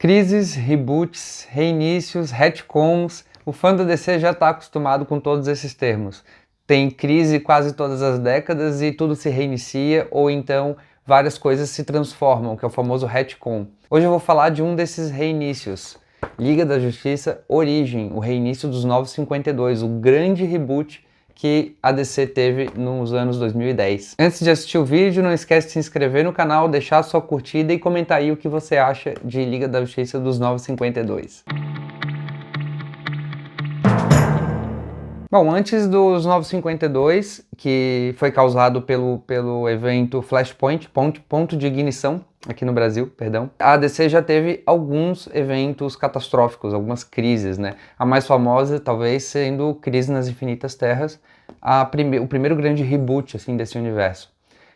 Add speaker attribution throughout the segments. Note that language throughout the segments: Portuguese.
Speaker 1: Crises, reboots, reinícios, retcons. O fã da DC já está acostumado com todos esses termos. Tem crise quase todas as décadas e tudo se reinicia, ou então várias coisas se transformam, que é o famoso retcon. Hoje eu vou falar de um desses reinícios. Liga da Justiça Origem, o reinício dos Novos 52, o grande reboot que a DC teve nos anos 2010. Antes de assistir o vídeo, não esquece de se inscrever no canal, deixar a sua curtida e comentar aí o que você acha de Liga da Justiça dos Novos 52. Bom, antes dos Novos 52, que foi causado pelo evento Flashpoint, ponto de ignição, aqui no Brasil, perdão, a DC já teve alguns eventos catastróficos, algumas crises, né? A mais famosa, talvez, sendo Crise nas Infinitas Terras, o primeiro grande reboot, assim, desse universo.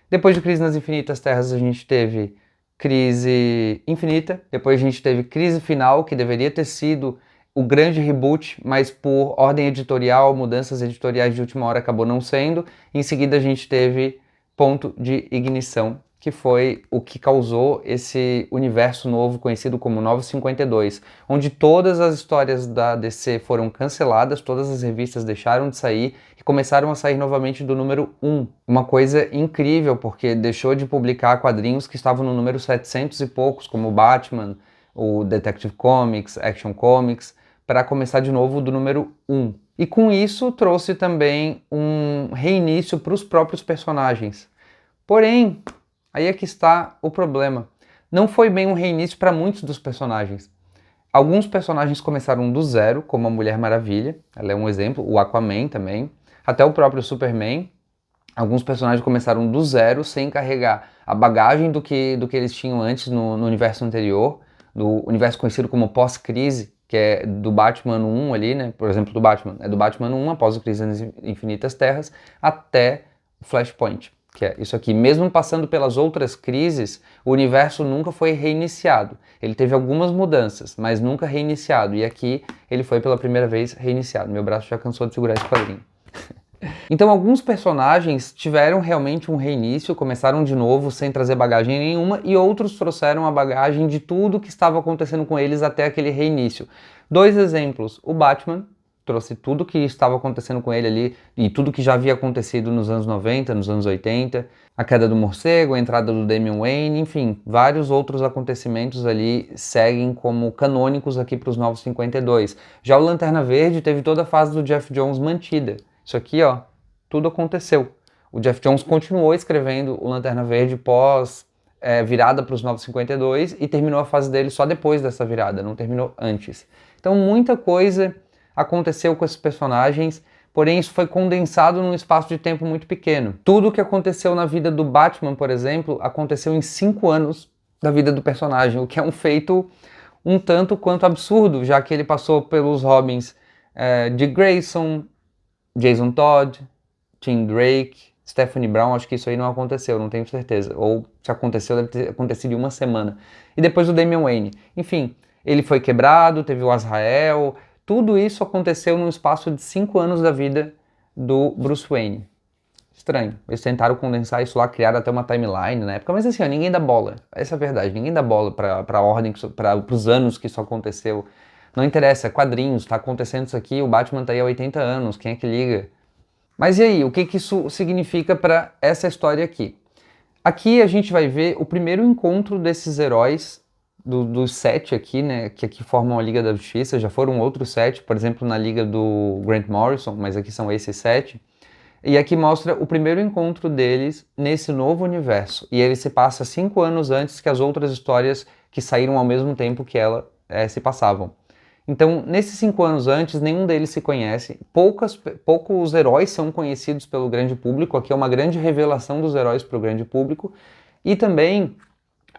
Speaker 1: Depois de Crise nas Infinitas Terras, a gente teve Crise Infinita, depois a gente teve Crise Final, que deveria ter sido o grande reboot, mas por ordem editorial, mudanças editoriais de última hora acabou não sendo. Em seguida a gente teve Ponto de Ignição, que foi o que causou esse universo novo conhecido como Novos 52, onde todas as histórias da DC foram canceladas, todas as revistas deixaram de sair e começaram a sair novamente do número 1. Uma coisa incrível, porque deixou de publicar quadrinhos que estavam no número 700 e poucos, como o Batman, o Detective Comics, Action Comics, para começar de novo do número 1. E com isso trouxe também um reinício para os próprios personagens. Porém, aí é que está o problema. Não foi bem um reinício para muitos dos personagens. Alguns personagens começaram do zero, como a Mulher Maravilha, ela é um exemplo, o Aquaman também, até o próprio Superman. Alguns personagens começaram do zero, sem carregar a bagagem do que eles tinham antes no universo anterior, do universo conhecido como pós-crise, que é do Batman 1 ali, né? Por exemplo, do Batman 1 após o Crise nas Infinitas Terras até o Flashpoint, que é isso aqui. Mesmo passando pelas outras crises, o universo nunca foi reiniciado. Ele teve algumas mudanças, mas nunca reiniciado. E aqui ele foi pela primeira vez reiniciado. Meu braço já cansou de segurar esse quadrinho. Então alguns personagens tiveram realmente um reinício, começaram de novo sem trazer bagagem nenhuma, e outros trouxeram a bagagem de tudo que estava acontecendo com eles até aquele reinício. Dois exemplos: o Batman trouxe tudo que estava acontecendo com ele ali, e tudo que já havia acontecido nos anos 90, nos anos 80, a queda do morcego, a entrada do Damian Wayne, enfim, vários outros acontecimentos ali seguem como canônicos aqui para os Novos 52. Já o Lanterna Verde teve toda a fase do Geoff Johns mantida. Isso aqui, ó, tudo aconteceu. O Geoff Johns continuou escrevendo o Lanterna Verde pós virada para os Novos 52 e terminou a fase dele só depois dessa virada, não terminou antes. Então muita coisa aconteceu com esses personagens, porém isso foi condensado num espaço de tempo muito pequeno. Tudo o que aconteceu na vida do Batman, por exemplo, aconteceu em 5 anos da vida do personagem, o que é um feito um tanto quanto absurdo, já que ele passou pelos Robins Dick Grayson, Jason Todd, Tim Drake, Stephanie Brown. Acho que isso aí não aconteceu, não tenho certeza. Ou se aconteceu, deve ter acontecido em uma semana. E depois o Damian Wayne. Enfim, ele foi quebrado, teve o Azrael. Tudo isso aconteceu num espaço de 5 anos da vida do Bruce Wayne. Estranho. Eles tentaram condensar isso lá, criaram até uma timeline na época, mas assim, ó, ninguém dá bola. Essa é a verdade. Ninguém dá bola para a ordem, para os anos que isso aconteceu. Não interessa, é quadrinhos, tá acontecendo isso aqui, o Batman tá aí há 80 anos, quem é que liga? Mas e aí, o que isso significa para essa história aqui? Aqui a gente vai ver o primeiro encontro desses heróis, dos 7 aqui, né, que aqui formam a Liga da Justiça. Já foram outros 7, por exemplo, na Liga do Grant Morrison, mas aqui são esses 7. E aqui mostra o primeiro encontro deles nesse novo universo. E ele se passa 5 anos antes que as outras histórias que saíram ao mesmo tempo que ela se passavam. Então, nesses 5 anos antes, nenhum deles se conhece, poucos heróis são conhecidos pelo grande público. Aqui é uma grande revelação dos heróis para o grande público, e também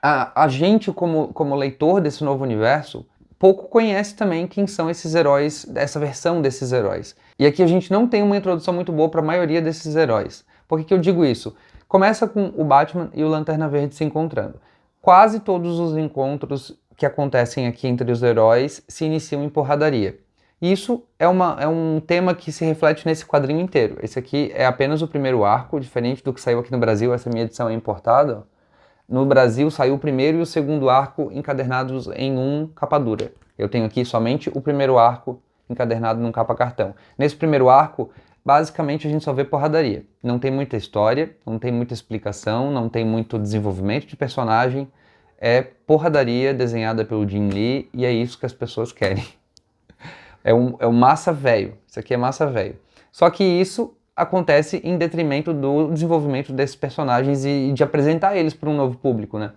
Speaker 1: a gente, como leitor desse novo universo, pouco conhece também quem são esses heróis, essa versão desses heróis. E aqui a gente não tem uma introdução muito boa para a maioria desses heróis. Por que eu digo isso? Começa com o Batman e o Lanterna Verde se encontrando. Quase todos os encontros que acontecem aqui entre os heróis se iniciam em porradaria. Isso é um tema que se reflete nesse quadrinho inteiro. Esse aqui é apenas o primeiro arco, diferente do que saiu aqui no Brasil. Essa minha edição é importada. No Brasil saiu o primeiro e o segundo arco encadernados em um capa dura. Eu tenho aqui somente o primeiro arco encadernado num capa cartão. Nesse primeiro arco, basicamente a gente só vê porradaria. Não tem muita história, não tem muita explicação, não tem muito desenvolvimento de personagem. É porradaria desenhada pelo Jim Lee e é isso que as pessoas querem. É um massa velho. Isso aqui é massa velho. Só que isso acontece em detrimento do desenvolvimento desses personagens e de apresentar eles para um novo público, né?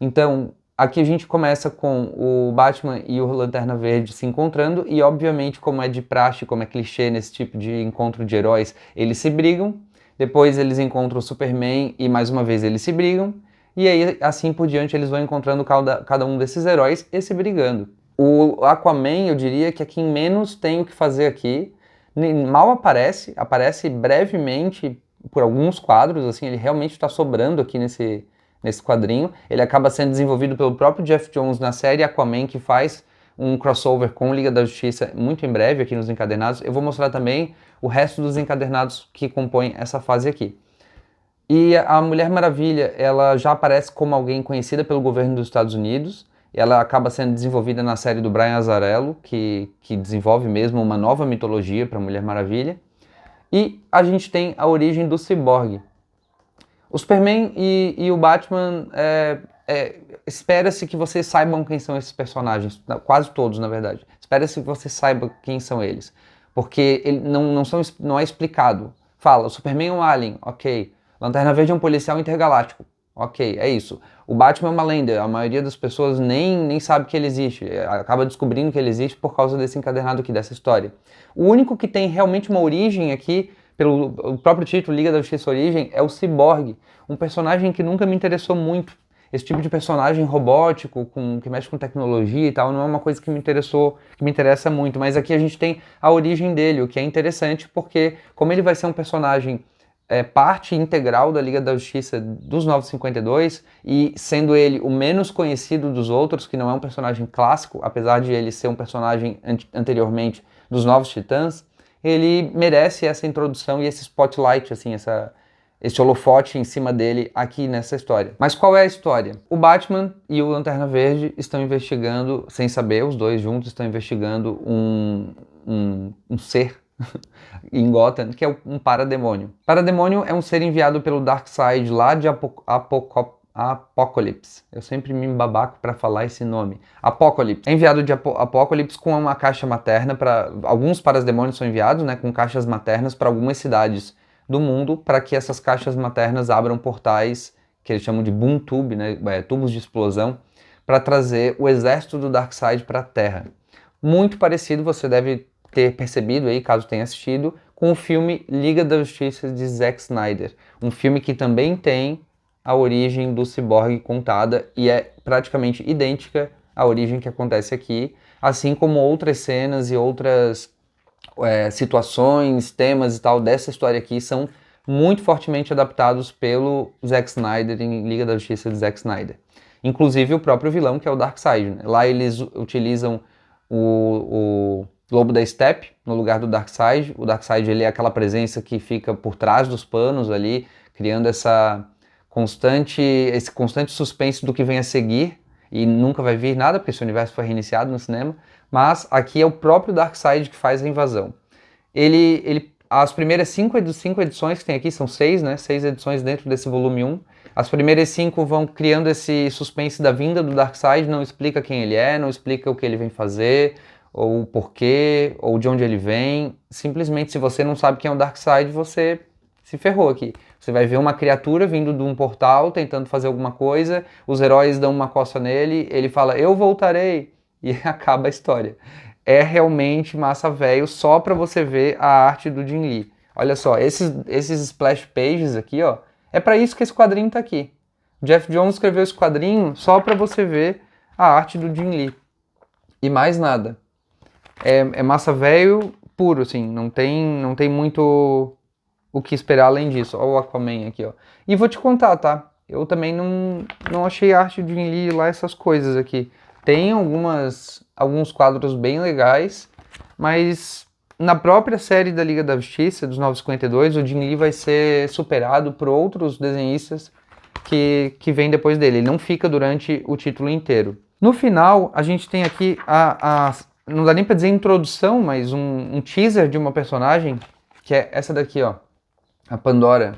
Speaker 1: Então, aqui a gente começa com o Batman e o Lanterna Verde se encontrando e, obviamente, como é de praxe, como é clichê nesse tipo de encontro de heróis, eles se brigam. Depois eles encontram o Superman e, mais uma vez, eles se brigam. E aí, assim por diante, eles vão encontrando cada um desses heróis e se brigando. O Aquaman, eu diria que é quem menos tem o que fazer aqui. Mal aparece brevemente por alguns quadros, assim, ele realmente está sobrando aqui nesse quadrinho. Ele acaba sendo desenvolvido pelo próprio Jeff Jones na série Aquaman, que faz um crossover com Liga da Justiça muito em breve aqui nos encadernados. Eu vou mostrar também o resto dos encadernados que compõem essa fase aqui. E a Mulher Maravilha, ela já aparece como alguém conhecida pelo governo dos Estados Unidos. Ela acaba sendo desenvolvida na série do Brian Azzarello, que desenvolve mesmo uma nova mitologia para a Mulher Maravilha. E a gente tem a origem do Cyborg. O Superman e o Batman, espera-se que vocês saibam quem são esses personagens, quase todos, na verdade. Espera-se que você saiba quem são eles, porque ele não é explicado. Fala, o Superman é um alien, ok. Lanterna Verde é um policial intergaláctico, ok, é isso. O Batman é uma lenda, a maioria das pessoas nem sabe que ele existe, acaba descobrindo que ele existe por causa desse encadernado aqui, dessa história. O único que tem realmente uma origem aqui, pelo próprio título, Liga da Justiça Origem, é o Cyborg, um personagem que nunca me interessou muito. Esse tipo de personagem robótico, que mexe com tecnologia e tal, não é uma coisa que me interessa muito, mas aqui a gente tem a origem dele, o que é interessante porque, como ele vai ser um personagem parte integral da Liga da Justiça dos 952 e sendo ele o menos conhecido dos outros, que não é um personagem clássico, apesar de ele ser um personagem anteriormente dos Novos Titãs, ele merece essa introdução e esse spotlight, assim, esse holofote em cima dele aqui nessa história. Mas qual é a história? O Batman e o Lanterna Verde estão investigando, sem saber, os dois juntos estão investigando um ser em Gotham, que é um parademônio. Parademônio é um ser enviado pelo Darkseid lá de Apokolips. Eu sempre me babaco para falar esse nome. Apokolips. É enviado de Apokolips com uma caixa materna para... Alguns parademônios são enviados, né, com caixas maternas para algumas cidades do mundo, para que essas caixas maternas abram portais, que eles chamam de Boom Tube, né, tubos de explosão, para trazer o exército do Darkseid para a Terra. Muito parecido, você deve ter percebido aí, caso tenha assistido, com o filme Liga da Justiça de Zack Snyder. Um filme que também tem a origem do Cyborg contada e é praticamente idêntica à origem que acontece aqui, assim como outras cenas e outras situações, temas e tal dessa história aqui são muito fortemente adaptados pelo Zack Snyder em Liga da Justiça de Zack Snyder. Inclusive o próprio vilão, que é o Darkseid, né? Lá eles utilizam o Lobo da Steppe no lugar do Darkseid. O Darkseid, ele é aquela presença que fica por trás dos panos ali, criando esse constante suspense do que vem a seguir, e nunca vai vir nada, porque esse universo foi reiniciado no cinema, mas aqui é o próprio Darkseid que faz a invasão. As primeiras cinco edições que tem aqui, são 6, né? 6 edições dentro desse volume 1. As primeiras 5 vão criando esse suspense da vinda do Darkseid, não explica quem ele é, não explica o que ele vem fazer, ou o porquê, ou de onde ele vem. Simplesmente, se você não sabe quem é o Darkseid, você se ferrou aqui. Você vai ver uma criatura vindo de um portal, tentando fazer alguma coisa, os heróis dão uma coça nele, ele fala, eu voltarei, e acaba a história. É realmente massa velho, só pra você ver a arte do Jim Lee. Olha só, esses splash pages aqui, ó, é pra isso que esse quadrinho tá aqui. Jeff Jones escreveu esse quadrinho só pra você ver a arte do Jim Lee. E mais nada. É massa velho puro, assim, não tem muito o que esperar além disso. Olha o Aquaman aqui, ó. E vou te contar, tá? Eu também não achei a arte de Jim Lee lá essas coisas aqui. Tem alguns quadros bem legais, mas na própria série da Liga da Justiça, dos 952, o Jim Lee vai ser superado por outros desenhistas que vem depois dele. Ele não fica durante o título inteiro. No final, a gente tem aqui não dá nem pra dizer introdução, mas um teaser de uma personagem, que é essa daqui, ó, a Pandora,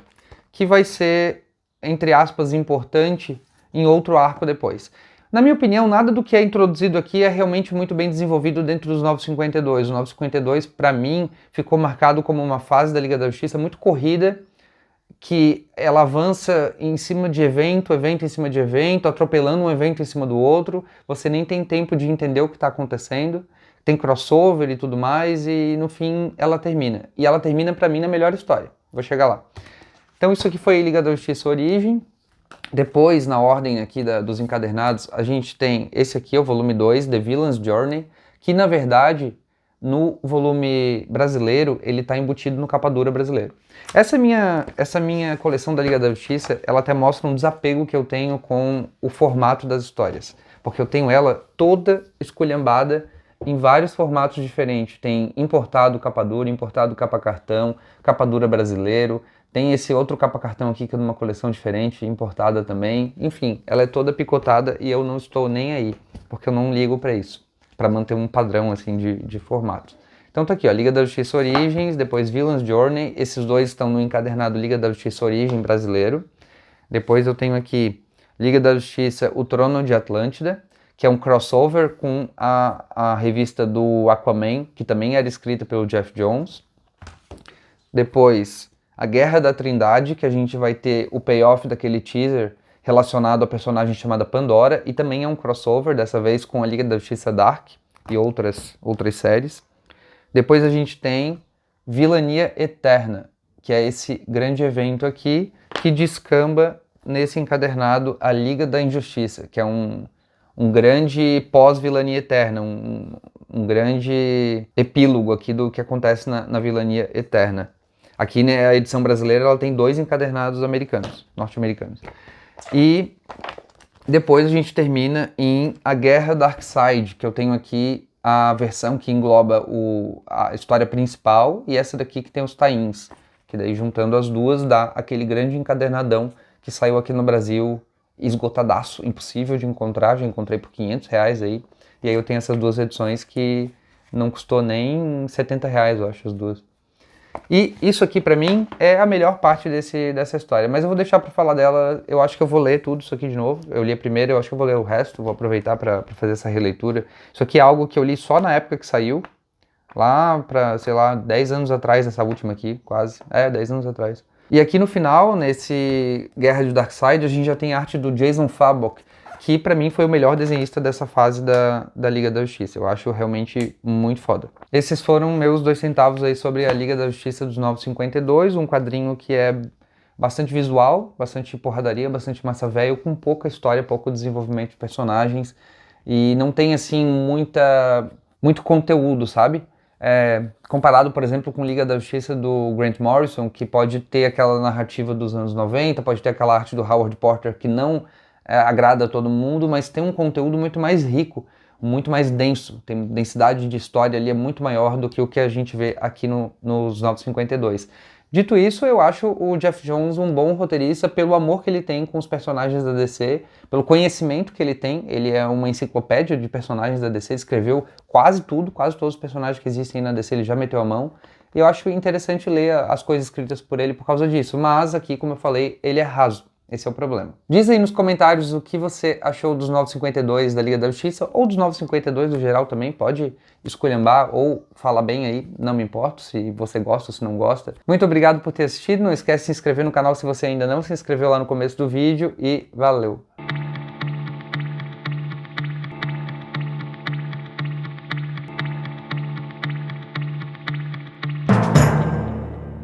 Speaker 1: que vai ser, entre aspas, importante em outro arco depois. Na minha opinião, nada do que é introduzido aqui é realmente muito bem desenvolvido dentro dos 952. O 952, para mim, ficou marcado como uma fase da Liga da Justiça muito corrida, que ela avança em cima de evento em cima de evento, atropelando um evento em cima do outro, você nem tem tempo de entender o que está acontecendo, tem crossover e tudo mais, e no fim ela termina. E ela termina, para mim, na melhor história. Vou chegar lá. Então isso aqui foi Liga da Justiça Origem. Depois, na ordem aqui dos encadernados, a gente tem esse aqui, o volume 2, The Villain's Journey, que na verdade, no volume brasileiro, ele está embutido no capa dura brasileiro. Essa minha coleção da Liga da Justiça, ela até mostra um desapego que eu tenho com o formato das histórias, porque eu tenho ela toda esculhambada em vários formatos diferentes. Tem importado capa dura, importado capa cartão, capa dura brasileiro. Tem esse outro capa-cartão aqui que é de uma coleção diferente, importada também. Enfim, ela é toda picotada e eu não estou nem aí, porque eu não ligo para isso, para manter um padrão assim de formato. Então tá aqui, ó, Liga da Justiça Origens, depois Villain's Journey. Esses dois estão no encadernado Liga da Justiça Origem brasileiro. Depois eu tenho aqui Liga da Justiça O Trono de Atlântida, que é um crossover com a revista do Aquaman, que também era escrita pelo Jeff Jones. Depois A Guerra da Trindade, que a gente vai ter o payoff daquele teaser relacionado à personagem chamada Pandora, e também é um crossover, dessa vez com a Liga da Justiça Dark e outras séries. Depois a gente tem Vilania Eterna, que é esse grande evento aqui, que descamba nesse encadernado A Liga da Injustiça, que é um grande pós-Vilania Eterna, um grande epílogo aqui do que acontece na Vilania Eterna. Aqui, né, a edição brasileira ela tem 2 encadernados norte-americanos. E depois a gente termina em A Guerra Darkseid, que eu tenho aqui a versão que engloba a história principal e essa daqui que tem os tie-ins, que daí juntando as duas dá aquele grande encadernadão que saiu aqui no Brasil esgotadaço, impossível de encontrar, já encontrei por R$500 aí. E aí eu tenho essas duas edições que não custou nem R$70, eu acho, as duas. E isso aqui pra mim é a melhor parte dessa história, mas eu vou deixar pra falar dela. Eu acho que eu vou ler tudo isso aqui de novo. Eu li a primeira, eu acho que eu vou ler o resto, vou aproveitar pra fazer essa releitura. Isso aqui é algo que eu li só na época que saiu, lá pra, sei lá, 10 anos atrás, nessa última aqui, quase. 10 anos atrás. E aqui no final, nesse Guerra de Darkseid, a gente já tem arte do Jason Fabok, que pra mim foi o melhor desenhista dessa fase da Liga da Justiça. Eu acho realmente muito foda. Esses foram meus 2 centavos aí sobre a Liga da Justiça dos 952, um quadrinho que é bastante visual, bastante porradaria, bastante massa velho, com pouca história, pouco desenvolvimento de personagens, e não tem assim muito conteúdo, sabe? Comparado, por exemplo, com Liga da Justiça do Grant Morrison, que pode ter aquela narrativa dos anos 90, pode ter aquela arte do Howard Porter que não agrada a todo mundo, mas tem um conteúdo muito mais rico, muito mais denso, tem densidade de história ali, é muito maior do que o que a gente vê aqui nos 952. Dito isso, eu acho o Jeff Jones um bom roteirista pelo amor que ele tem com os personagens da DC, pelo conhecimento que ele tem. Ele é uma enciclopédia de personagens da DC, escreveu quase tudo, quase todos os personagens que existem na DC ele já meteu a mão. E eu acho interessante ler as coisas escritas por ele por causa disso, mas aqui, como eu falei, ele é raso. Esse é o problema. Diz aí nos comentários o que você achou dos 952 da Liga da Justiça, ou dos 952 no geral também, pode esculhambar ou falar bem aí, não me importo se você gosta ou se não gosta. Muito obrigado por ter assistido, não esquece de se inscrever no canal se você ainda não se inscreveu lá no começo do vídeo e valeu!